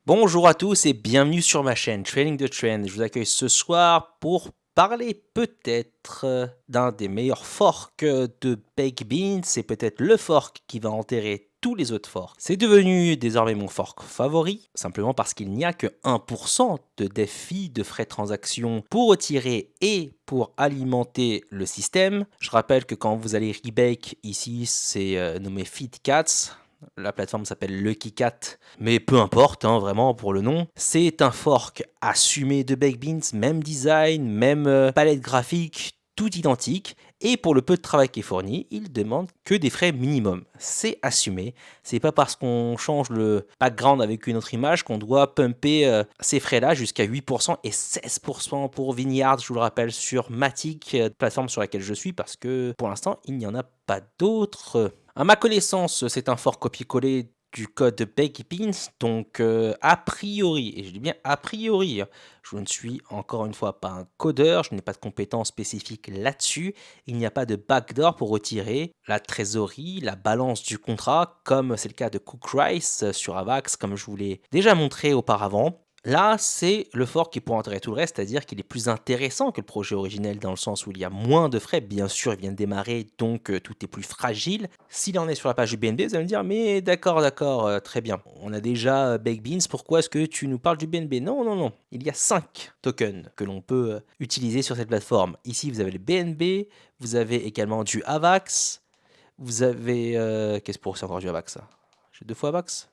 Bonjour à tous et bienvenue sur ma chaîne Trading the Trend. Je vous accueille ce soir pour parler peut-être d'un des meilleurs forks de Baked Beans. C'est peut-être le fork qui va enterrer tous les autres forks. C'est devenu désormais mon fork favori, simplement parce qu'il n'y a que 1% de défi de frais de transaction pour retirer et pour alimenter le système. Je rappelle que quand vous allez rebake, ici c'est nommé FeedCats. La plateforme s'appelle Lucky Cat, mais peu importe, hein, vraiment pour le nom. C'est un fork assumé de Baked Beans, même design, même palette graphique, tout identique. Et pour le peu de travail qui est fourni, il demande que des frais minimum. C'est assumé. C'est pas parce qu'on change le background avec une autre image qu'on doit pumper ces frais-là jusqu'à 8% et 16% pour Vinyard, je vous le rappelle, sur Matic, plateforme sur laquelle je suis, parce que pour l'instant, il n'y en a pas d'autres. À ma connaissance, c'est un fort copier-coller du code Baked Beans, donc a priori, et je dis bien a priori, je ne suis encore une fois pas un codeur, je n'ai pas de compétences spécifiques là-dessus, il n'y a pas de backdoor pour retirer la trésorerie, la balance du contrat, comme c'est le cas de Cook Rice sur Avax, comme je vous l'ai déjà montré auparavant. Là, c'est le fork qui pourra enterrer tout le reste, c'est-à-dire qu'il est plus intéressant que le projet originel dans le sens où il y a moins de frais. Bien sûr, il vient de démarrer, donc tout est plus fragile. S'il en est sur la page du BNB, vous allez me dire, mais d'accord, très bien. On a déjà Baked Beans, pourquoi est-ce que tu nous parles du BNB? Non, non, non. Il y a 5 tokens que l'on peut utiliser sur cette plateforme. Ici, vous avez le BNB, vous avez également du AVAX, vous avez... Qu'est-ce pour c'est encore du AVAX ça? J'ai deux fois AVAX?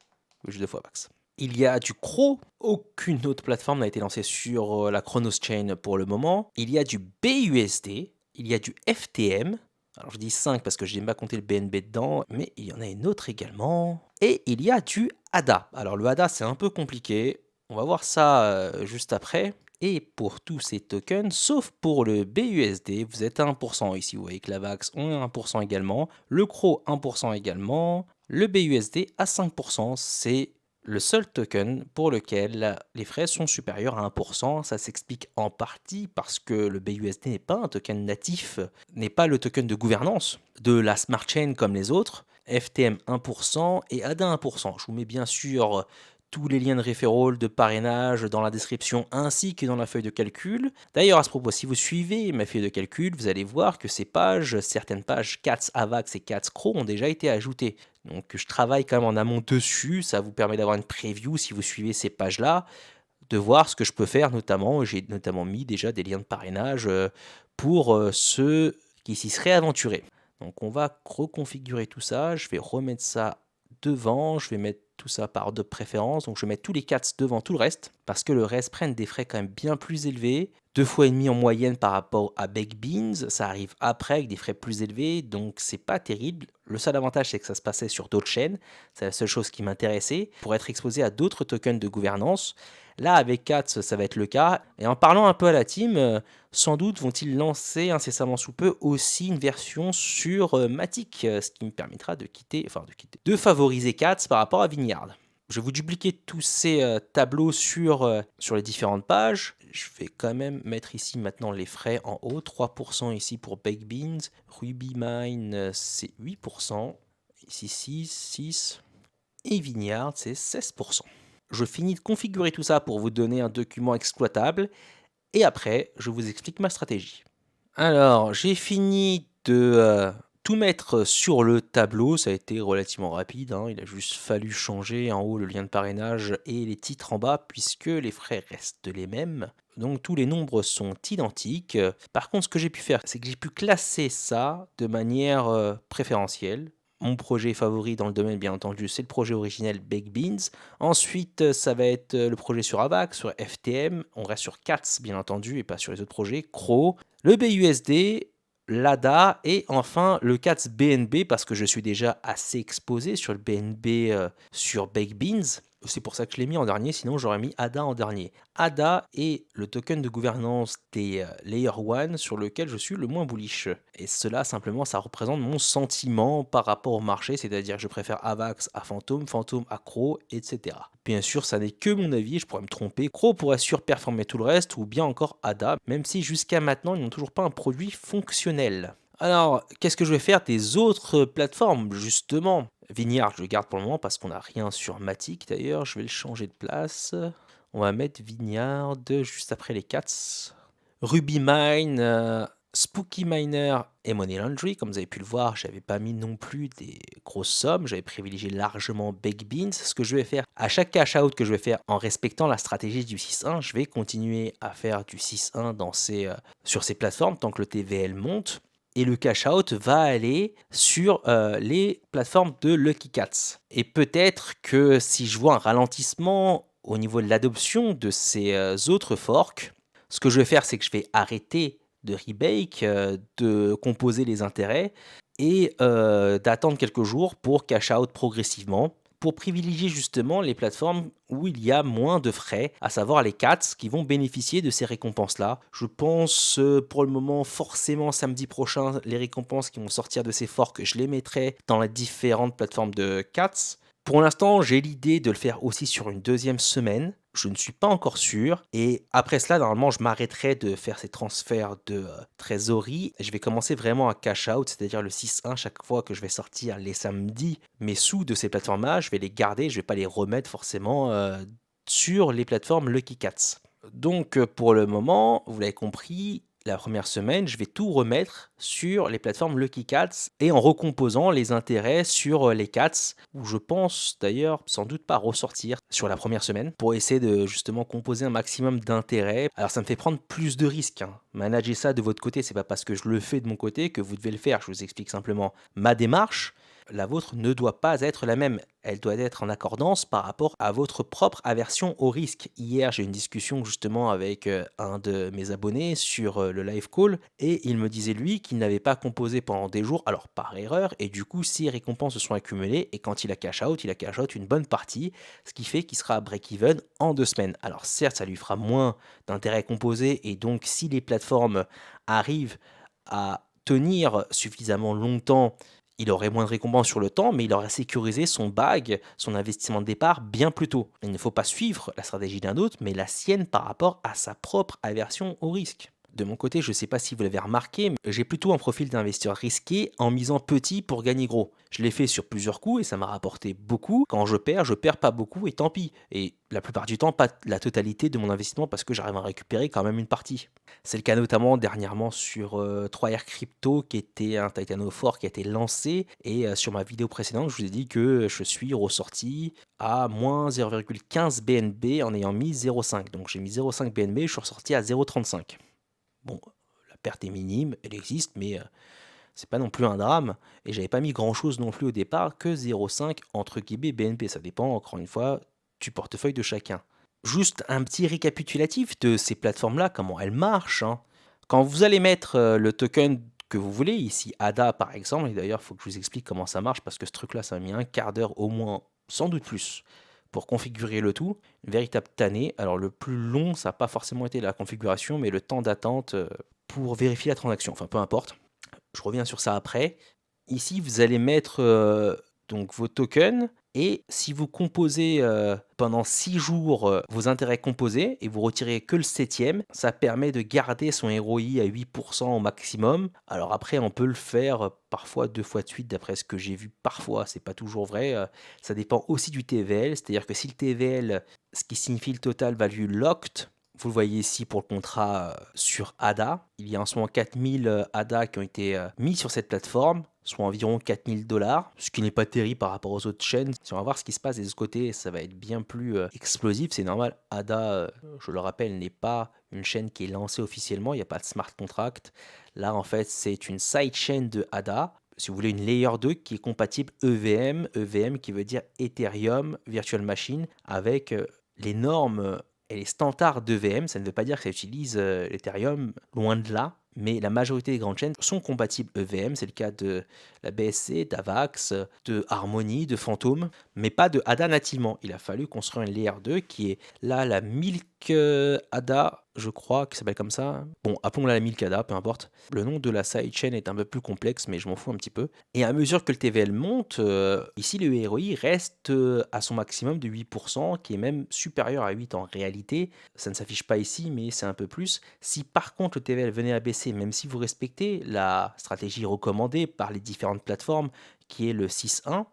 Oui, j'ai deux fois AVAX. Il y a du CRO, aucune autre plateforme n'a été lancée sur la Chronos Chain pour le moment. Il y a du BUSD, il y a du FTM. Alors je dis 5 parce que je n'ai pas compté le BNB dedans, mais il y en a une autre également. Et il y a du ADA. Alors le ADA c'est un peu compliqué, on va voir ça juste après. Et pour tous ces tokens, sauf pour le BUSD, vous êtes à 1% ici. Vous voyez que la VAX, on est à 1% également. Le CRO, 1% également. Le BUSD à 5%, c'est le seul token pour lequel les frais sont supérieurs à 1%. Ça s'explique en partie parce que le BUSD n'est pas un token natif, n'est pas le token de gouvernance de la smart chain comme les autres. FTM 1% et ADA 1%. Je vous mets bien sûr tous les liens de referral, de parrainage dans la description ainsi que dans la feuille de calcul. D'ailleurs, à ce propos, si vous suivez ma feuille de calcul, vous allez voir que ces pages, certaines pages CATS AVAX et CATS CRO ont déjà été ajoutées. Donc je travaille quand même en amont dessus, ça vous permet d'avoir une preview si vous suivez ces pages-là, de voir ce que je peux faire notamment. J'ai notamment mis déjà des liens de parrainage pour ceux qui s'y seraient aventurés. Donc on va reconfigurer tout ça, je vais remettre ça devant, je vais mettre tout ça par ordre de préférence, donc je vais mettre tous les 4 devant tout le reste, parce que le reste prennent des frais quand même bien plus élevés, 2 fois et demi en moyenne par rapport à Baked Beans, ça arrive après avec des frais plus élevés, donc c'est pas terrible. Le seul avantage c'est que ça se passait sur d'autres chaînes, c'est la seule chose qui m'intéressait, pour être exposé à d'autres tokens de gouvernance. Là avec CATS ça va être le cas, et en parlant un peu à la team, sans doute vont-ils lancer incessamment sous peu aussi une version sur Matic, ce qui me permettra de favoriser CATS par rapport à Vinyard. Je vais vous dupliquer tous ces tableaux sur les différentes pages. Je vais quand même mettre ici maintenant les frais en haut. 3% ici pour Baked Beans. RubyMine, c'est 8%. Ici 6. Et Vinyard, c'est 16%. Je finis de configurer tout ça pour vous donner un document exploitable. Et après, je vous explique ma stratégie. Alors, j'ai fini de tout mettre sur le tableau, ça a été relativement rapide, hein. Il a juste fallu changer en haut le lien de parrainage et les titres en bas puisque les frais restent les mêmes. Donc tous les nombres sont identiques. Par contre, ce que j'ai pu faire, c'est que j'ai pu classer ça de manière préférentielle. Mon projet favori dans le domaine, bien entendu, c'est le projet originel Baked Beans. Ensuite, ça va être le projet sur AVAX, sur FTM. On reste sur CATS, bien entendu, et pas sur les autres projets. CRO, le BUSD, l'ADA et enfin le CATS BNB parce que je suis déjà assez exposé sur le BNB sur Baked Beans. C'est pour ça que je l'ai mis en dernier, sinon j'aurais mis ADA en dernier. ADA est le token de gouvernance des Layer 1 sur lequel je suis le moins bullish. Et cela simplement ça représente mon sentiment par rapport au marché, c'est-à-dire que je préfère AVAX à Phantom, Phantom à CRO, etc. Bien sûr, ça n'est que mon avis, je pourrais me tromper. CRO pourrait surperformer tout le reste, ou bien encore ADA, même si jusqu'à maintenant, ils n'ont toujours pas un produit fonctionnel. Alors, qu'est-ce que je vais faire des autres plateformes, justement? Vignard, je le garde pour le moment parce qu'on n'a rien sur Matic d'ailleurs. Je vais le changer de place. On va mettre Vignard juste après les cats. Ruby Mine, Spooky Miner et Money Laundry. Comme vous avez pu le voir, j'avais pas mis non plus des grosses sommes. J'avais privilégié largement Baked Beans. Ce que je vais faire à chaque cash out que je vais faire en respectant la stratégie du 6-1, je vais continuer à faire du 6-1 sur ces plateformes tant que le TVL monte. Et le cash out va aller sur les plateformes de Lucky Cats. Et peut-être que si je vois un ralentissement au niveau de l'adoption de ces autres forks, ce que je vais faire, c'est que je vais arrêter de rebake, de composer les intérêts et d'attendre quelques jours pour cash out progressivement, pour privilégier justement les plateformes où il y a moins de frais, à savoir les cats qui vont bénéficier de ces récompenses-là. Je pense pour le moment forcément samedi prochain, les récompenses qui vont sortir de ces forks, je les mettrai dans les différentes plateformes de cats. Pour l'instant, j'ai l'idée de le faire aussi sur une deuxième semaine. Je ne suis pas encore sûr. Et après cela, normalement, je m'arrêterai de faire ces transferts de trésorerie. Je vais commencer vraiment à cash out, c'est-à-dire le 6-1 chaque fois que je vais sortir les samedis. Mes sous de ces plateformes-là, je vais les garder. Je ne vais pas les remettre forcément sur les plateformes Lucky Cats. Donc pour le moment, vous l'avez compris, la première semaine, je vais tout remettre sur les plateformes Lucky Cats et en recomposant les intérêts sur les Cats, où je pense d'ailleurs sans doute pas ressortir sur la première semaine pour essayer de justement composer un maximum d'intérêts. Alors ça me fait prendre plus de risques, hein. Manager ça de votre côté, c'est pas parce que je le fais de mon côté que vous devez le faire. Je vous explique simplement ma démarche. La vôtre ne doit pas être la même. Elle doit être en accordance par rapport à votre propre aversion au risque. Hier, j'ai eu une discussion justement avec un de mes abonnés sur le live call et il me disait lui qu'il n'avait pas composé pendant des jours, alors par erreur, et du coup, ses récompenses se sont accumulées et quand il a cash out une bonne partie, ce qui fait qu'il sera à break-even en 2 semaines. Alors certes, ça lui fera moins d'intérêt composé et donc si les plateformes arrivent à tenir suffisamment longtemps, il aurait moins de récompenses sur le temps, mais il aurait sécurisé son bag, son investissement de départ bien plus tôt. Il ne faut pas suivre la stratégie d'un autre, mais la sienne par rapport à sa propre aversion au risque. De mon côté, je ne sais pas si vous l'avez remarqué, mais j'ai plutôt un profil d'investisseur risqué en misant petit pour gagner gros. Je l'ai fait sur plusieurs coups et ça m'a rapporté beaucoup. Quand je perds pas beaucoup et tant pis. Et la plupart du temps, pas la totalité de mon investissement parce que j'arrive à récupérer quand même une partie. C'est le cas notamment dernièrement sur 3R Crypto qui était un Titano Fort qui a été lancé et sur ma vidéo précédente, je vous ai dit que je suis ressorti à moins 0,15 BNB en ayant mis 0,5. Donc j'ai mis 0,5 BNB, je suis ressorti à 0,35. Bon, la perte est minime, elle existe, mais c'est pas non plus un drame. Et j'avais pas mis grand chose non plus au départ, que 0,5 entre guillemets BNP. Ça dépend encore une fois du portefeuille de chacun. Juste un petit récapitulatif de ces plateformes-là, comment elles marchent, hein. Quand vous allez mettre le token que vous voulez, ici ADA par exemple, et d'ailleurs il faut que je vous explique comment ça marche parce que ce truc-là, ça m'a mis un quart d'heure au moins, sans doute plus, pour configurer le tout. Une véritable tannée. Alors le plus long, ça n'a pas forcément été la configuration, mais le temps d'attente pour vérifier la transaction. Enfin peu importe. Je reviens sur ça après. Ici, vous allez mettre donc vos tokens et si vous composez pendant 6 jours vos intérêts composés et vous retirez que le septième, ça permet de garder son ROI à 8% au maximum. Alors après, on peut le faire parfois 2 fois de suite d'après ce que j'ai vu. Parfois, c'est pas toujours vrai. Ça dépend aussi du TVL, c'est-à-dire que si le TVL, ce qui signifie le total value locked, vous le voyez ici pour le contrat sur ADA. Il y a en ce moment 4000 ADA qui ont été mis sur cette plateforme, soit environ 4000 $, ce qui n'est pas terrible par rapport aux autres chaînes. Si on va voir ce qui se passe de ce côté, ça va être bien plus explosif. C'est normal, ADA, je le rappelle, n'est pas une chaîne qui est lancée officiellement, il n'y a pas de smart contract. Là, en fait, c'est une sidechain de ADA. Si vous voulez, une Layer 2 qui est compatible EVM, EVM qui veut dire Ethereum Virtual Machine, avec les normes et les standards d'EVM. Ça ne veut pas dire que ça utilise l'Ethereum, loin de là, mais la majorité des grandes chaînes sont compatibles EVM. C'est le cas de la BSC, d'Avax, de Harmony, de Phantom, mais pas de ADA nativement. Il a fallu construire une Layer 2 qui est là la Milk ADA, je crois, qui s'appelle comme ça. Bon, appelons-la la Milk ADA, peu importe. Le nom de la sidechain est un peu plus complexe, mais je m'en fous un petit peu. Et à mesure que le TVL monte, ici le ROI reste à son maximum de 8%, qui est même supérieur à 8 en réalité. Ça ne s'affiche pas ici, mais c'est un peu plus. Si par contre le TVL venait à baisser, même si vous respectez la stratégie recommandée par les différentes plateformes, qui est le 6-1,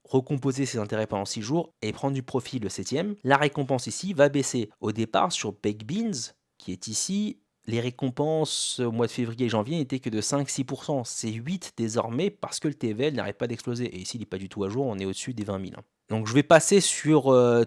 recomposer ses intérêts pendant 6 jours et prendre du profit le 7e, la récompense ici va baisser. Au départ, sur Baked Beans, qui est ici, les récompenses au mois de février et janvier n'étaient que de 5-6%. C'est 8 désormais parce que le TVL n'arrête pas d'exploser. Et ici, il n'est pas du tout à jour, on est au-dessus des 20 000. Donc je vais passer sur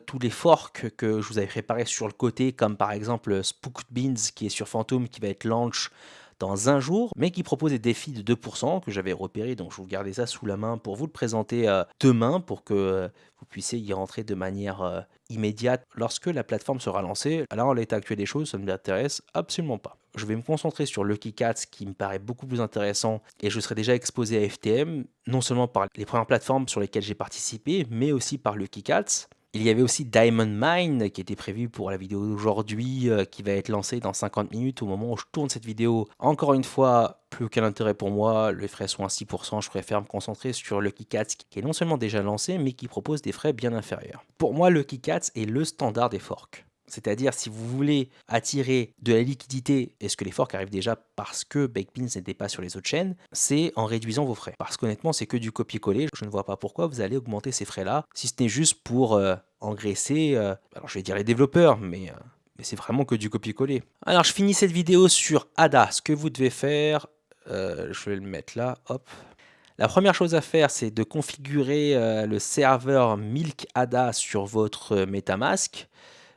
tous les forks que je vous avais préparés sur le côté, comme par exemple Spooked Beans qui est sur Phantom, qui va être launch dans un jour, mais qui propose des défis de 2% que j'avais repéré, donc je vous gardais ça sous la main pour vous le présenter demain, pour que vous puissiez y rentrer de manière immédiate lorsque la plateforme sera lancée. Alors en l'état actuel des choses, ça ne m'intéresse absolument pas. Je vais me concentrer sur Lucky Cats qui me paraît beaucoup plus intéressant et je serai déjà exposé à FTM, non seulement par les premières plateformes sur lesquelles j'ai participé, mais aussi par Lucky Cats. Il y avait aussi Diamond Mine qui était prévu pour la vidéo d'aujourd'hui, qui va être lancée dans 50 minutes au moment où je tourne cette vidéo. Encore une fois, plus aucun intérêt pour moi, les frais sont à 6%, je préfère me concentrer sur Lucky Cats qui est non seulement déjà lancé, mais qui propose des frais bien inférieurs. Pour moi, Lucky Cats est le standard des forks. C'est-à-dire, si vous voulez attirer de la liquidité, et ce que les forks arrivent déjà parce que Baked Beans n'était pas sur les autres chaînes, c'est en réduisant vos frais. Parce qu'honnêtement, c'est que du copier-coller. Je ne vois pas pourquoi vous allez augmenter ces frais-là, si ce n'est juste pour engraisser, alors je vais dire les développeurs, mais c'est vraiment que du copier-coller. Alors, je finis cette vidéo sur ADA. Ce que vous devez faire, je vais le mettre là, hop. La première chose à faire, c'est de configurer le serveur Milk ADA sur votre MetaMask.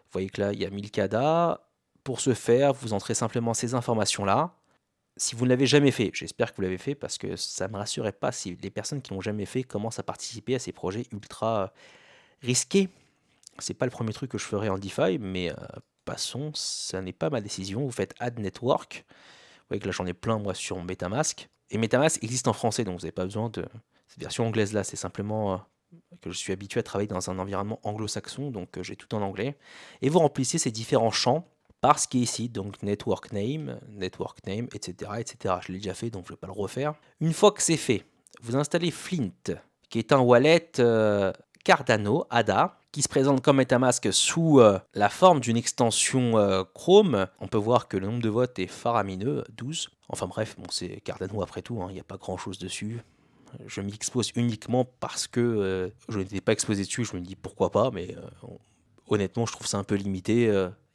Vous voyez que là, il y a 1000 CADA. Pour ce faire, vous entrez simplement ces informations-là. Si vous ne l'avez jamais fait, j'espère que vous l'avez fait parce que ça ne me rassurait pas si les personnes qui l'ont jamais fait commencent à participer à ces projets ultra risqués. C'est pas le premier truc que je ferai en DeFi, mais passons, ça n'est pas ma décision. Vous faites Add Network. Vous voyez que là, j'en ai plein, moi, sur MetaMask. Et MetaMask existe en français, donc vous n'avez pas besoin de cette version anglaise-là. C'est simplement que je suis habitué à travailler dans un environnement anglo-saxon, donc j'ai tout en anglais. Et vous remplissez ces différents champs par ce qui est ici, donc network name, etc., etc. Je l'ai déjà fait, donc je ne vais pas le refaire. Une fois que c'est fait, vous installez Flint, qui est un wallet Cardano, ADA, qui se présente comme MetaMask sous la forme d'une extension Chrome. On peut voir que le nombre de votes est faramineux, 12. Enfin bref, bon, c'est Cardano après tout, il n'y a pas grand-chose dessus. Je m'y expose uniquement parce que je n'étais pas exposé dessus, je me dis pourquoi pas, mais honnêtement, je trouve ça un peu limité.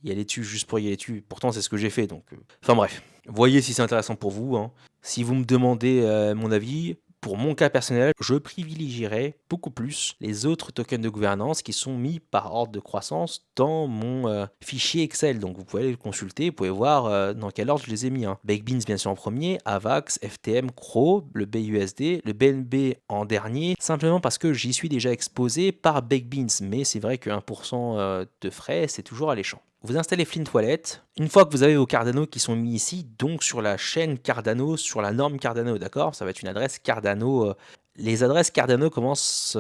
Y aller dessus juste pour y aller dessus. Pourtant, c'est ce que j'ai fait. Donc, enfin bref, voyez si c'est intéressant pour vous. Si vous me demandez mon avis, pour mon cas personnel, je privilégierais beaucoup plus les autres tokens de gouvernance qui sont mis par ordre de croissance dans mon fichier Excel. Donc vous pouvez aller le consulter, vous pouvez voir dans quel ordre je les ai mis. Baked Beans bien sûr en premier, AVAX, FTM, CRO, le BUSD, le BNB en dernier, simplement parce que j'y suis déjà exposé par Baked Beans. Mais c'est vrai que 1% de frais, c'est toujours alléchant. Vous installez Flint Wallet. Une fois que vous avez vos Cardano qui sont mis ici, donc sur la chaîne Cardano, sur la norme Cardano, d'accord? Ça va être une adresse Cardano. Les adresses Cardano commencent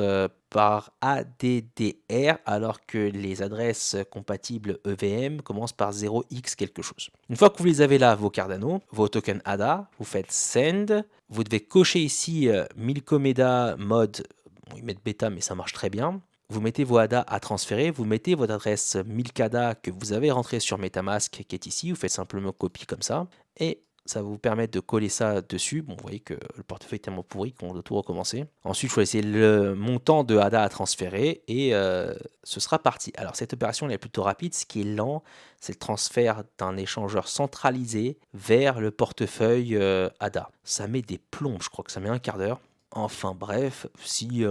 par ADDR, alors que les adresses compatibles EVM commencent par 0x quelque chose. Une fois que vous les avez là, vos Cardano, vos tokens ADA, vous faites Send. Vous devez cocher ici Milkomeda mode. Bon, ils mettent bêta, mais ça marche très bien. Vous mettez vos ADA à transférer, vous mettez votre adresse 1000 ADA que vous avez rentrée sur MetaMask qui est ici, vous faites simplement copie comme ça, et ça va vous permettre de coller ça dessus. Bon, vous voyez que le portefeuille est tellement pourri qu'on doit tout recommencer. Ensuite, choisissez le montant de ADA à transférer et ce sera parti. Alors, cette opération elle est plutôt rapide. Ce qui est lent, c'est le transfert d'un échangeur centralisé vers le portefeuille ADA. Ça met des plombes, je crois que ça met un quart d'heure. Enfin bref, si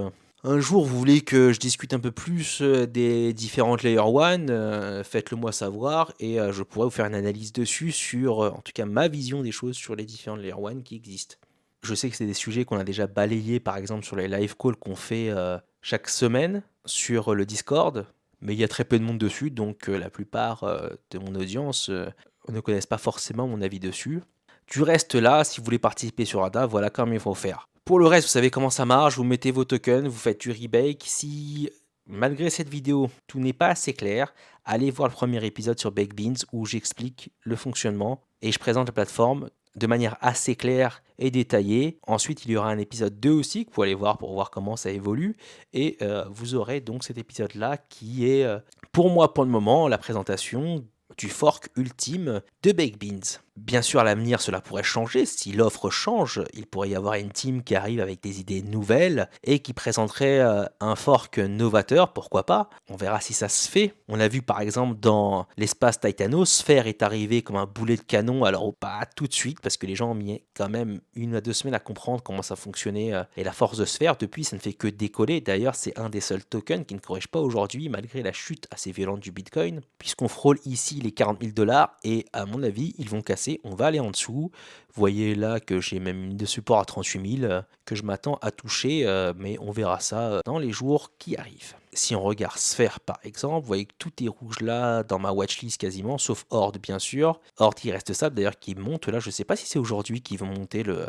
un jour vous voulez que je discute un peu plus des différentes Layer 1, faites-le moi savoir et je pourrais vous faire une analyse dessus sur, en tout cas ma vision des choses sur les différentes Layer 1 qui existent. Je sais que c'est des sujets qu'on a déjà balayés par exemple sur les live calls qu'on fait chaque semaine sur le Discord, mais il y a très peu de monde dessus, donc la plupart de mon audience ne connaissent pas forcément mon avis dessus. Du reste là, si vous voulez participer sur ADA, voilà comment il faut faire. Pour le reste, vous savez comment ça marche, vous mettez vos tokens, vous faites du rebake. Si, malgré cette vidéo, tout n'est pas assez clair, allez voir le premier épisode sur Baked Beans où j'explique le fonctionnement et je présente la plateforme de manière assez claire et détaillée. Ensuite, il y aura un épisode 2 aussi que vous allez voir pour voir comment ça évolue. Et vous aurez donc cet épisode-là qui est, pour moi, pour le moment, la présentation du fork ultime de Baked Beans. Bien sûr, à l'avenir, cela pourrait changer. Si l'offre change, il pourrait y avoir une team qui arrive avec des idées nouvelles et qui présenterait un fork novateur, pourquoi pas. On verra si ça se fait. On a vu par exemple dans l'espace Titano, Sphere est arrivé comme un boulet de canon, alors pas tout de suite, parce que les gens ont mis quand même 1 à 2 semaines à comprendre comment ça fonctionnait et la force de Sphere. Depuis, ça ne fait que décoller. D'ailleurs, c'est un des seuls tokens qui ne corrige pas aujourd'hui, malgré la chute assez violente du Bitcoin, puisqu'on frôle ici les 40 000 $ et à mon avis, ils vont casser. On va aller en dessous. Vous voyez là que j'ai même une de support à 38 000 que je m'attends à toucher, mais on verra ça dans les jours qui arrivent. Si on regarde Sphere par exemple, vous voyez que tout est rouge là dans ma watchlist quasiment, sauf Horde bien sûr. Horde qui reste stable d'ailleurs, qui monte là. Je sais pas si c'est aujourd'hui qu'ils vont monter le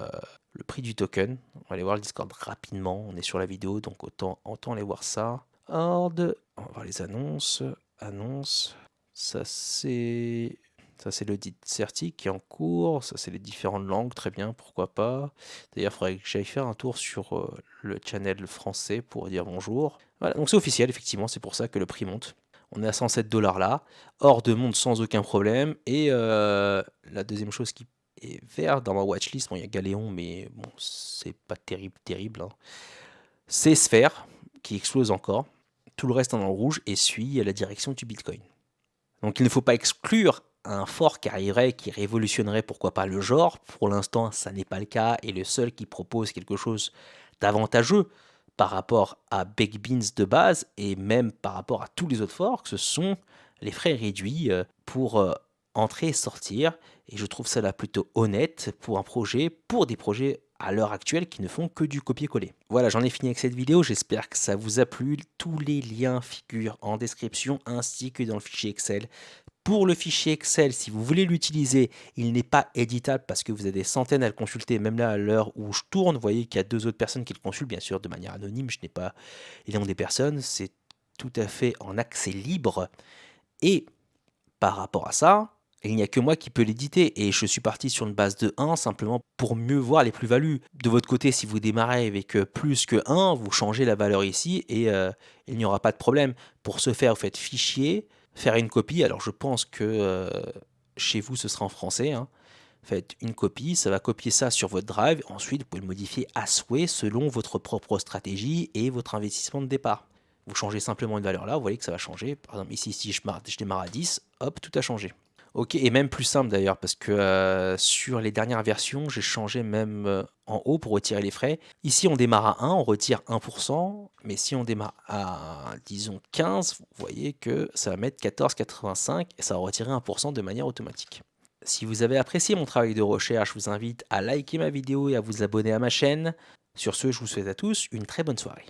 prix du token. On va aller voir le Discord rapidement. On est sur la vidéo donc autant aller voir ça. Horde, on va voir les annonces. Annonces. Ça c'est le dit Certi qui est en cours, ça c'est les différentes langues, très bien, pourquoi pas. D'ailleurs, il faudrait que j'aille faire un tour sur le channel français pour dire bonjour. Voilà, donc c'est officiel, effectivement, c'est pour ça que le prix monte. On est à 107 $ là, Horde monte sans aucun problème, et la deuxième chose qui est verte dans ma watchlist, bon il y a Galéon, mais bon c'est pas terrible, hein. C'est Sphere qui explose encore, tout le reste en rouge et suit la direction du Bitcoin. Donc il ne faut pas exclure un fork qui arriverait, qui révolutionnerait pourquoi pas le genre. Pour l'instant, ça n'est pas le cas et le seul qui propose quelque chose d'avantageux par rapport à Baked Beans de base et même par rapport à tous les autres forks, ce sont les frais réduits pour entrer et sortir. Et je trouve ça là plutôt honnête pour pour des projets à l'heure actuelle qui ne font que du copier-coller. Voilà, j'en ai fini avec cette vidéo, j'espère que ça vous a plu. Tous les liens figurent en description ainsi que dans le fichier Excel. Pour le fichier Excel, si vous voulez l'utiliser, il n'est pas éditable parce que vous avez des centaines à le consulter. Même là, à l'heure où je tourne, vous voyez qu'il y a 2 autres personnes qui le consultent, bien sûr, de manière anonyme. Je n'ai pas les noms des personnes. C'est tout à fait en accès libre. Et par rapport à ça, il n'y a que moi qui peux l'éditer. Et je suis parti sur une base de 1 simplement pour mieux voir les plus-values. De votre côté, si vous démarrez avec plus que 1, vous changez la valeur ici et il n'y aura pas de problème. Pour ce faire, vous faites fichier, faire une copie. Alors je pense que chez vous, ce sera en français, hein. Faites une copie, ça va copier ça sur votre drive. Ensuite, vous pouvez le modifier à souhait selon votre propre stratégie et votre investissement de départ. Vous changez simplement une valeur là, vous voyez que ça va changer. Par exemple, ici, si je démarre à 10, hop, tout a changé. Ok, et même plus simple d'ailleurs, parce que sur les dernières versions, j'ai changé même en haut pour retirer les frais. Ici, on démarre à 1, on retire 1%, mais si on démarre à, disons, 15, vous voyez que ça va mettre 14,85 et ça va retirer 1% de manière automatique. Si vous avez apprécié mon travail de recherche, je vous invite à liker ma vidéo et à vous abonner à ma chaîne. Sur ce, je vous souhaite à tous une très bonne soirée.